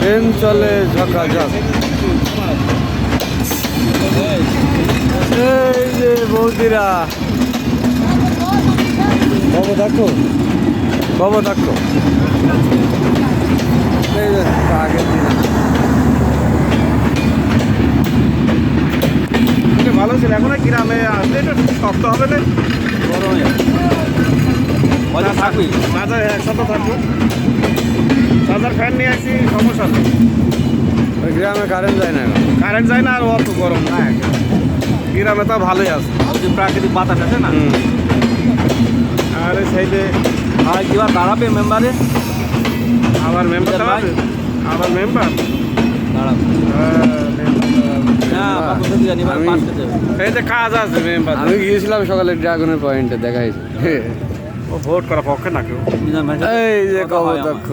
Train চলে ঝকাঝক। এই যে বৌদিরা, বাবু দেখো, বাবু দেখো, এই যে আগের দিন ভালো ছিল। এখন গ্রামে আসলে একটু শক্ত হবে না, গরমে মজা থাকবি। চার্জার একসাথে থাকবো, চার্জার ফ্যান নিয়ে আসি, সমস্যা নেই। ওই গ্রামে কারেন্ট যায় না এখন। কারেন্ট যায় না আর অত গরম না, গ্রামে তো ভালোই আছে, যে প্রাকৃতিক বাতাস আছে না। আর এই সাইডে আর কিবার দাঁড়াবে মেম্বারে, আবার মেম্বার দাঁড়াবে, আবার মেম্বার দাঁড়াবে না বাবু জানি আমি- এই যে কাজ আছে মেম্বার, আমি গিয়েছিলাম সকালে ড্রাগনের পয়েন্টে, দেখাইছে। ও ভোট করা পক্ষে না কেউ। এই যে কবতক্ষ